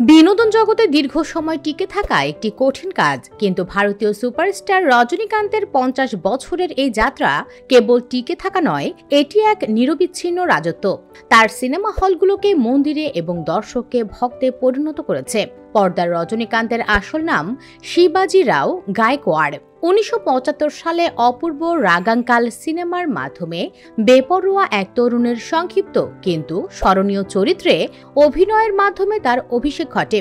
বিনোদন জগতে দীর্ঘ সময় টিকে থাকা একটি কঠিন কাজ, কিন্তু ভারতীয় সুপারস্টার রজনীকান্তের 50 বছরের এই যাত্রা কেবল টিকে থাকা নয়, এটি এক নিরবিচ্ছিন্ন রাজত্ব। তার সিনেমা হলগুলোকে মন্দিরে এবং দর্শককে ভক্তে পরিণত করেছে। পর্দার রজনীকান্তের আসল নাম শিবাজি রাও গায়কোয়াড়। 1975 সালে অপূর্ব রাগাঙ্কাল সিনেমার মাধ্যমে বেপরোয়া এক তরুণের সংক্ষিপ্ত কিন্তু স্মরণীয় চরিত্রে অভিনয়ের মাধ্যমে তার অভিষেক ঘটে।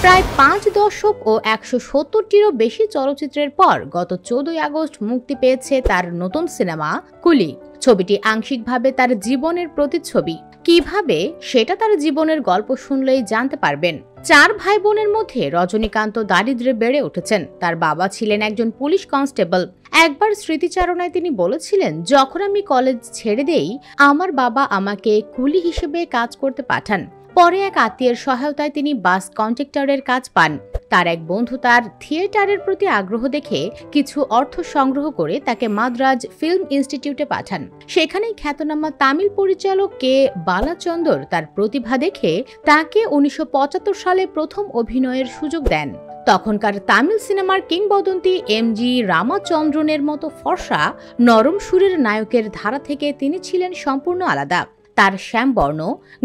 প্রায় 5 দশক ও 170টিরও বেশি চলচ্চিত্রের পর গত 14 আগস্ট মুক্তি পেয়েছে তার নতুন সিনেমা কুলি। ছবিটি আংশিকভাবে তার জীবনের প্রতিচ্ছবি। কিভাবে, সেটা তার জীবনের গল্প শুনলেই জানতে পারবেন। 4 ভাই বোনের মধ্যে রজনীকান্ত দারিদ্র্যে বেড়ে উঠেছেন। তার বাবা ছিলেন একজন পুলিশ কনস্টেবল। একবার স্মৃতিচারণায় তিনি বলেছিলেন, যখন আমি কলেজ ছেড়ে দেই, আমার বাবা আমাকে কুলি হিসেবে কাজ করতে পাঠান। পরে এক আত্মীয়ের সহায়তায় তিনি বাস কন্ডাক্টরের কাজ পান। তার এক বন্ধু তার থিয়েটারের প্রতি আগ্রহ দেখে কিছু অর্থ সংগ্রহ করে তাকে মাদ্রাজ ফিল্ম ইনস্টিটিউটে পাঠান। সেখানেই খ্যাতনামা তামিল পরিচালক কে বালাচন্দর তার প্রতিভা দেখে তাকে 1975 সালে প্রথম অভিনয়ের সুযোগ দেন। তখনকার তামিল সিনেমার কিংবদন্তি এম.জি. রামাচন্দ্রনের মতো ফর্সা নরম সুরের নায়কের ধারা থেকে তিনি ছিলেন সম্পূর্ণ আলাদা। তার শ্যামবর্ণ,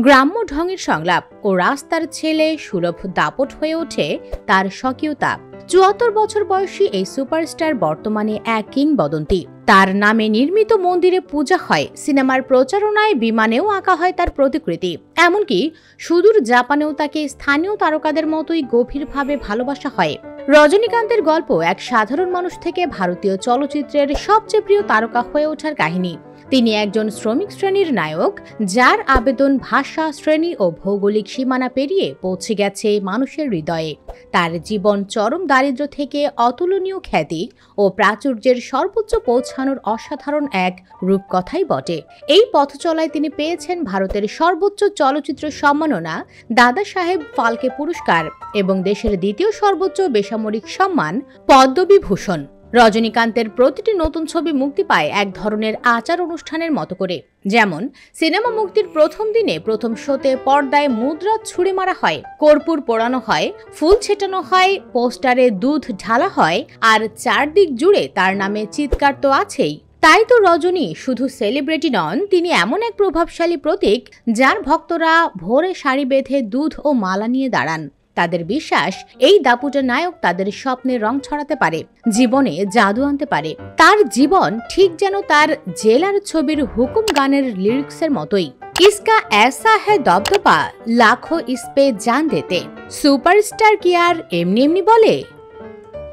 গ্রাম্য ঢঙের সংলাপ ও রাস্তার ছেলে সুলভ দাপট হয়ে ওঠে তার স্বকীয়তা। 74 বছর বয়সী এই সুপারস্টার বর্তমানে এক কিংবদন্তি। তার নামে নির্মিত মন্দিরে পূজা হয়, সিনেমার প্রচারণায় বিমানেও আঁকা হয় তার প্রতিকৃতি। এমনকি সুদূর জাপানেও তাকে স্থানীয় তারকাদের মতোই গভীরভাবে ভালোবাসা হয়। রজনীকান্তের গল্প এক সাধারণ মানুষ থেকে ভারতীয় চলচ্চিত্রের সবচেয়ে প্রিয় তারকা হয়ে ওঠার কাহিনী। তিনি একজন শ্রমিক শ্রেণীর নায়ক, যার আবেদন ভাষা, শ্রেণী ও ভৌগোলিক সীমানা পেরিয়ে পৌঁছে গেছে মানুষের হৃদয়ে। তার জীবন চরম দারিদ্র্য থেকে অতুলনীয় খ্যাতি ও প্রাচুর্যের সর্বোচ্চ পৌঁছানোর অসাধারণ এক রূপকথাই বটে। এই পথ চলায় তিনি পেয়েছেন ভারতের সর্বোচ্চ চলচ্চিত্র সম্মাননা দাদা সাহেব ফালকে পুরস্কার এবং দেশের দ্বিতীয় সর্বোচ্চ বেসামরিক সম্মান পদ্মবিভূষণ। রজনীকান্তের প্রতিটি নতুন ছবি মুক্তি পায় এক ধরনের আচার অনুষ্ঠানের মতো করে। যেমন সিনেমা মুক্তির প্রথম দিনে প্রথম শোতে পর্দায় মুদ্রা ছুঁড়ে মারা হয়, কর্পূর পোড়ানো হয়, ফুল ছেটানো হয়, পোস্টারে দুধ ঢালা হয়, আর চারদিক জুড়ে তার নামে চিৎকার তো আছেই। তাই তো রজনী শুধু সেলিব্রিটি নন, তিনি এমন এক প্রভাবশালী প্রতীক যার ভক্তরা ভোরে সারি বেঁধে দুধ ও মালা নিয়ে দাঁড়ান। তাদের বিশ্বাস, এই দাপুটে নায়ক তাদের স্বপ্নে রং ছড়াতে পারে, জীবনে জাদু আনতে পারে। তার জীবন ঠিক যেন তার জেলার ছবির হুকুম গানের লিরিক্সের মতোই। ইসকা ऐसा है দবদবা, লাখো ইস পে জান দেতে। সুপারস্টার কি আর এমনি এমনি বলে?